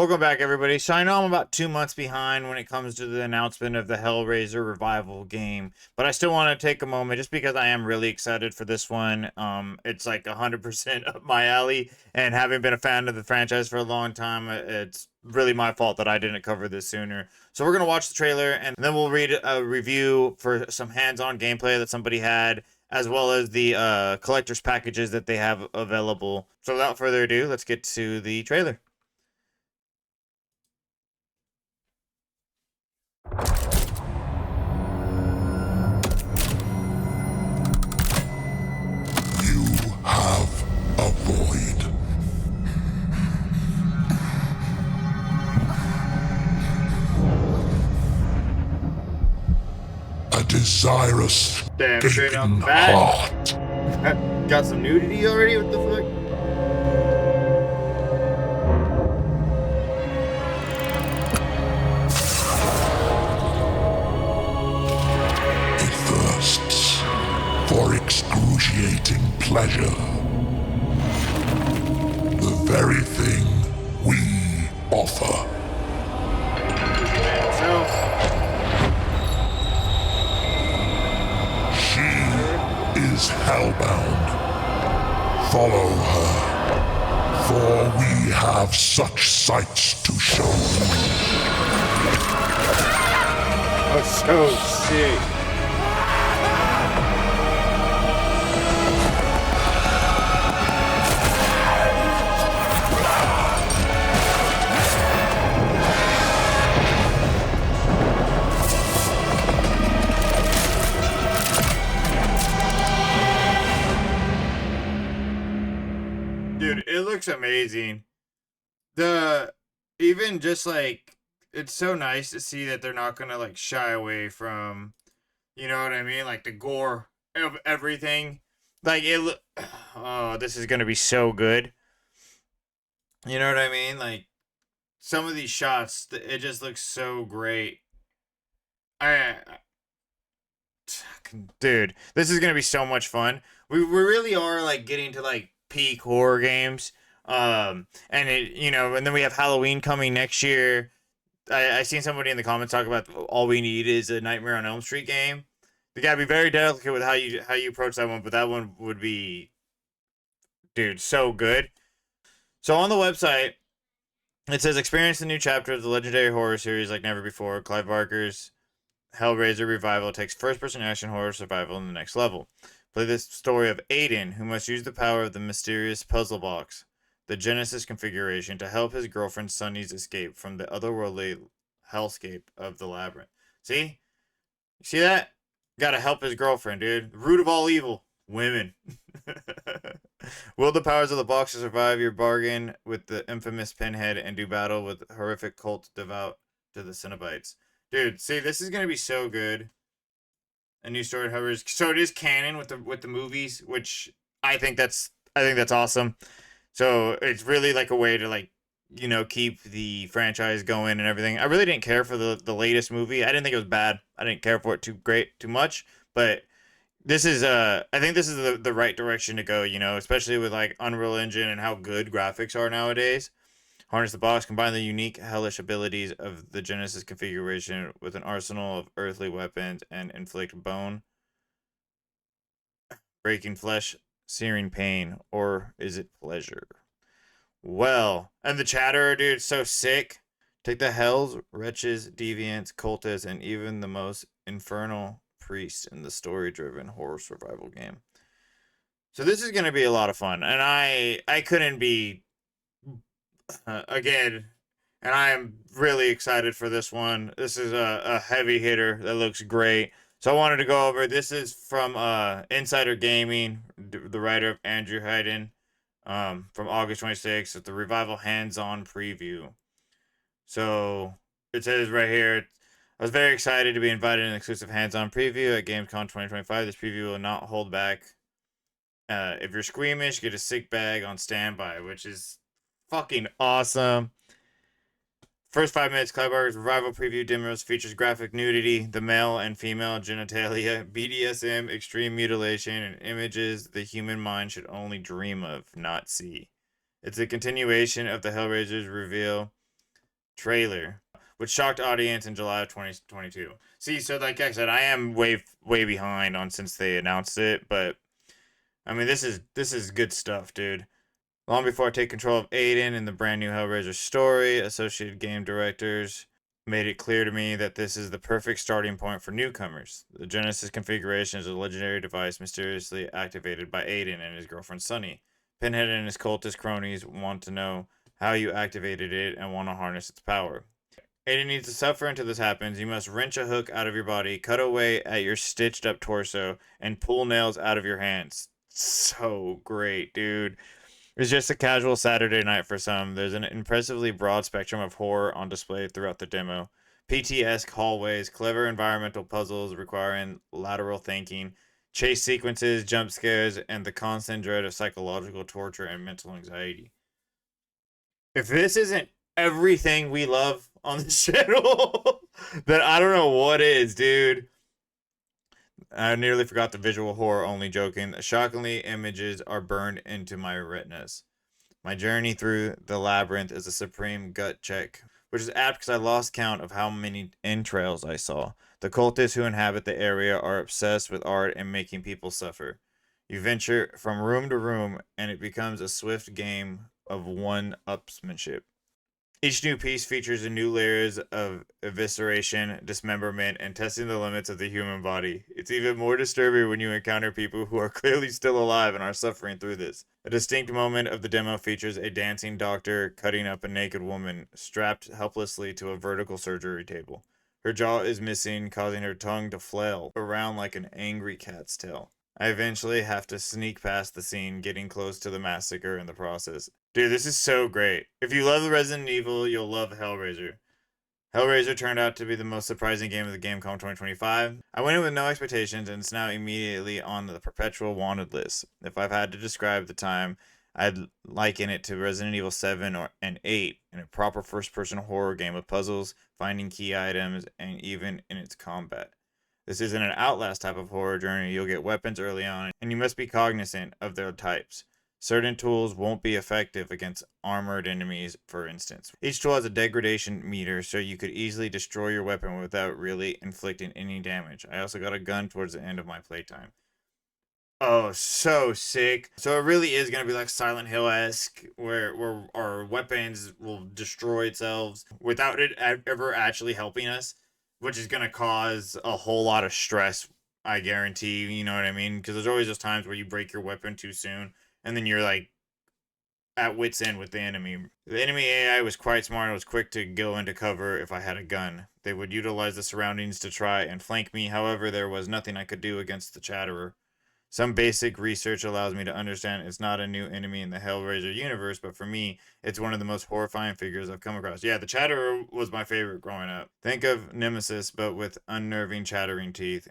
Welcome back, everybody. So I know I'm about 2 months behind when it comes to the announcement of the Hellraiser revival game, but I still want to take a moment just because I am really excited for this one. It's like 100% up my alley, and having been a fan of the franchise for a long time, it's really my fault that I didn't cover this sooner. So we're gonna watch the trailer, and then we'll read a review for some hands-on gameplay that somebody had, as well as the collector's packages that they have available. So without further ado, let's get to the trailer. You have a void. A desirous, Damn, straight off gaping the bat. heart. Got some nudity already? What the fuck? It thirsts for excruciating pleasure. The very thing we offer. So, She is hellbound. Follow her, for we have such sights to show you. oh, so sick. Dude, it looks amazing. The even just like it's so nice to see that they're not gonna like shy away from, you know what I mean, like the gore of everything. Like oh, this is gonna be so good. You know what I mean? Like some of these shots, it just looks so great. I dude, this is gonna be so much fun. We really are like getting to like peak horror games. And it, and then we have Halloween coming next year. I seen somebody in the comments talk about all we need is a Nightmare on Elm Street game. You gotta be very delicate with how you approach that one, but that one would be, dude, so good. So on the website, it says experience the new chapter of the legendary horror series like never before. Clive Barker's Hellraiser revival takes first-person action horror survival in the next level. Play the story of Aiden, who must use the power of the mysterious puzzle box, the Genesis configuration, to help his girlfriend Sunny's escape from the otherworldly hellscape of the labyrinth. See? You see that? Gotta help his girlfriend, dude. The root of all evil. Women. Will the powers of the box to survive your bargain with the infamous Pinhead and do battle with horrific cult devout to the Cenobites? Dude, see, this is gonna be so good. A new story, however, so it is canon with the movies, which I think that's awesome. So it's really like a way to like keep the franchise going and everything. I really didn't care for the latest movie. I didn't think it was bad. I didn't care for it too much, but this is I think this is the right direction to go. Especially with like Unreal Engine and how good graphics are nowadays. Harness the box, combine the unique hellish abilities of the Genesis configuration with an arsenal of earthly weapons, and inflict bone, breaking flesh, searing pain, or is it pleasure? Well, and the Chatterer, dude, so sick. Take the hells, wretches, deviants, cultists, and even the most infernal priest in the story-driven horror survival game. So this is gonna be a lot of fun, and I couldn't be again, and I am really excited for this one. This is a heavy hitter that looks great. So I wanted to go over. This is from Insider Gaming, the writer of Andrew Hayden, from August 26th. It's the Revival hands-on preview. So it says right here, I was very excited to be invited in an exclusive hands-on preview at Gamescom 2025. This preview will not hold back. If you're squeamish, get a sick bag on standby, which is fucking awesome. First 5 minutes, Clive Barker's Revival preview demos features graphic nudity, the male and female genitalia, BDSM, extreme mutilation, and images the human mind should only dream of, not see. It's a continuation of the Hellraiser's reveal trailer, which shocked audience in July of 2022. See, so like I said, I am way behind on since they announced it, but I mean this is good stuff, dude. Long before I take control of Aiden in the brand new Hellraiser story, Associated Game Directors made it clear to me that this is the perfect starting point for newcomers. The Genesis configuration is a legendary device mysteriously activated by Aiden and his girlfriend Sunny. Pinhead and his cultist cronies want to know how you activated it and want to harness its power. Aiden needs to suffer until this happens. You must wrench a hook out of your body, cut away at your stitched up torso, and pull nails out of your hands. So great, dude. It's just a casual Saturday night for some. There's an impressively broad spectrum of horror on display throughout the demo. PT-esque hallways, clever environmental puzzles requiring lateral thinking, chase sequences, jump scares, and the constant dread of psychological torture and mental anxiety. If this isn't everything we love on this channel, then I don't know what is, dude. I nearly forgot the visual horror, only joking. Shockingly, images are burned into my retinas. My journey through the labyrinth is a supreme gut check, which is apt because I lost count of how many entrails I saw. The cultists who inhabit the area are obsessed with art and making people suffer. You venture from room to room, and it becomes a swift game of one-upsmanship. Each new piece features a new layers of evisceration, dismemberment, and testing the limits of the human body. It's even more disturbing when you encounter people who are clearly still alive and are suffering through this. A distinct moment of the demo features a dancing doctor cutting up a naked woman strapped helplessly to a vertical surgery table. Her jaw is missing, causing her tongue to flail around like an angry cat's tail. I eventually have to sneak past the scene, getting close to the massacre in the process. Dude, this is so great. If you love Resident Evil, you'll love Hellraiser. Hellraiser turned out to be the most surprising game of the Gamescom 2025. I went in with no expectations, and it's now immediately on the perpetual wanted list. If I've had to describe the time, I'd liken it to Resident Evil 7 and 8 in a proper first-person horror game with puzzles, finding key items, and even in its combat. This isn't an Outlast type of horror journey. You'll get weapons early on, and you must be cognizant of their types. Certain tools won't be effective against armored enemies, for instance. Each tool has a degradation meter, so you could easily destroy your weapon without really inflicting any damage. I also got a gun towards the end of my playtime. Oh, so sick. So it really is going to be like Silent Hill-esque, where our weapons will destroy itself without it ever actually helping us, which is going to cause a whole lot of stress, I guarantee. You know what I mean? Because there's always those times where you break your weapon too soon, and then you're like at wit's end with the enemy. The enemy AI was quite smart and was quick to go into cover if I had a gun. They would utilize the surroundings to try and flank me. However, there was nothing I could do against the Chatterer. Some basic research allows me to understand it's not a new enemy in the Hellraiser universe, but for me, it's one of the most horrifying figures I've come across. Yeah, the Chatterer was my favorite growing up. Think of Nemesis, but with unnerving chattering teeth,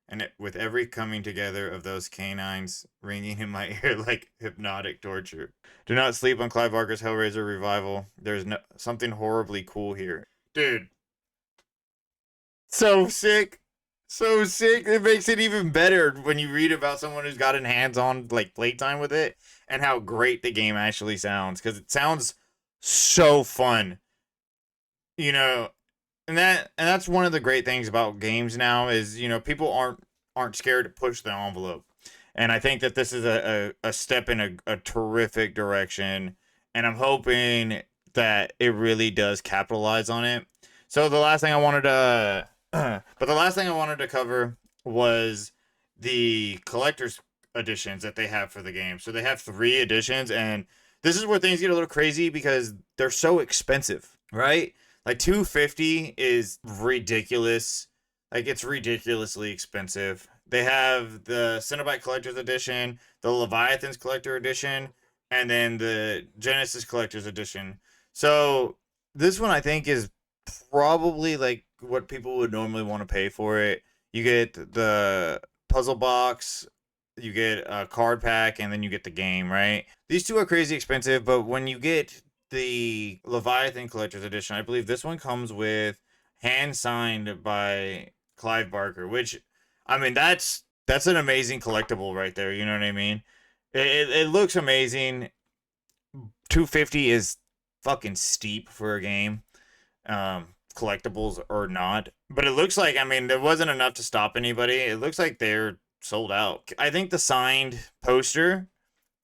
and with every coming together of those canines ringing in my ear like hypnotic torture. Do not sleep on Clive Barker's Hellraiser revival. There's something horribly cool here. Dude. So sick. So sick. It makes it even better when you read about someone who's gotten hands-on like playtime with it and how great the game actually sounds, because it sounds so fun. You know, and that's one of the great things about games now is, you know, people aren't scared to push the envelope. And I think that this is a step in a terrific direction, and I'm hoping that it really does capitalize on it. So the last thing I wanted to cover was the collector's editions that they have for the game. So they have 3 editions, and this is where things get a little crazy because they're so expensive, right? Like $250 is ridiculous. Like, it's ridiculously expensive. They have the Cenobite Collector's Edition, the Leviathan's Collector Edition, and then the Genesis Collector's Edition. So this one I think is probably like what people would normally want to pay for it. You get the puzzle box, you get a card pack, and then you get the game, right? These 2 are crazy expensive, but when you get the Leviathan Collector's Edition, I believe this one comes with hand signed by Clive Barker, which, I mean, that's an amazing collectible right there. You know what I mean? It looks amazing. $250 is fucking steep for a game. collectibles or not. But it looks like, I mean, there wasn't enough to stop anybody. It looks like they're sold out. I think the signed poster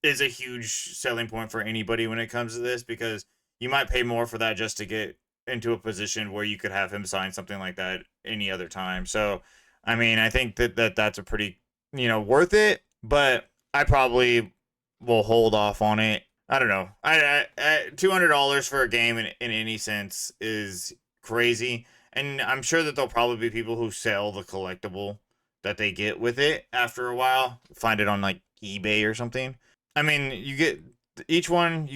is a huge selling point for anybody when it comes to this, because you might pay more for that just to get into a position where you could have him sign something like that any other time. So, I mean, I think that's a pretty, worth it, but I probably will hold off on it. I don't know. $200 for a game in any sense is crazy, and I'm sure that there'll probably be people who sell the collectible that they get with it after a while, find it on like eBay or something. I mean, you get one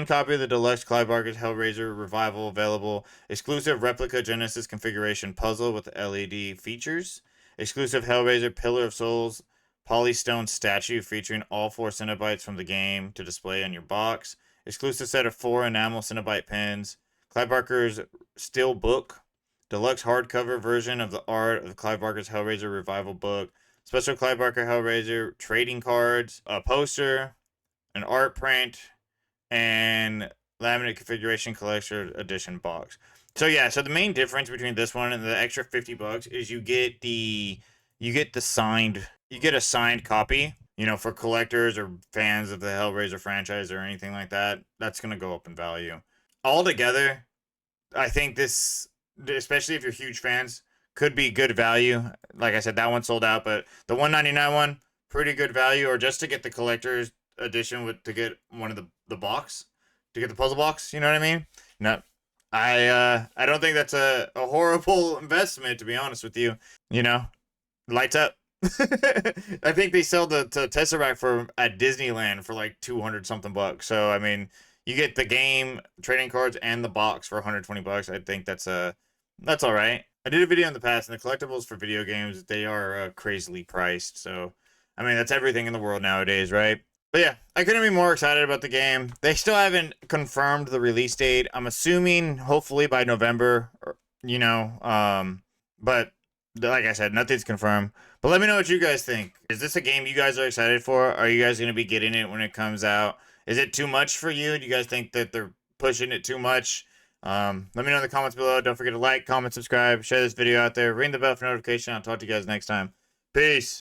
copy of the deluxe Clive Barker's Hellraiser Revival available, exclusive replica Genesis configuration puzzle with LED features, exclusive Hellraiser Pillar of Souls Polystone statue featuring all 4 Cenobites from the game to display on your box, exclusive set of 4 enamel Cenobite pins, Clive Barker's Steel Book, deluxe hardcover version of the art of Clive Barker's Hellraiser Revival book, special Clive Barker Hellraiser trading cards, a poster, an art print, and laminate configuration collector edition box. So yeah, so the main difference between this one and the extra $50 is you get a signed copy, for collectors or fans of the Hellraiser franchise or anything like that. That's going to go up in value. Altogether, I think this, especially if you're huge fans, could be good value. Like I said, that one sold out, but the $199 one, pretty good value, or just to get the collector's edition to get one of the box, to get the puzzle box, you know what I mean? No, I don't think that's a horrible investment, to be honest with you. Lights up. I think they sell the Tesseract for at Disneyland for like 200 something bucks. So I mean, you get the game, trading cards, and the box for 120 bucks. I think that's all right. I did a video in the past, and the collectibles for video games, they are crazily priced. So I mean, that's everything in the world nowadays, right? But yeah, I couldn't be more excited about the game. They still haven't confirmed the release date. I'm assuming hopefully by November, but like I said, nothing's confirmed. But let me know what you guys think. Is this a game you guys are excited for? Are you guys going to be getting it when it comes out? Is it too much for you? Do you guys think that they're pushing it too much? Let me know in the comments below. Don't forget to like, comment, subscribe, share this video out there, ring the bell for notification. I'll talk to you guys next time. Peace.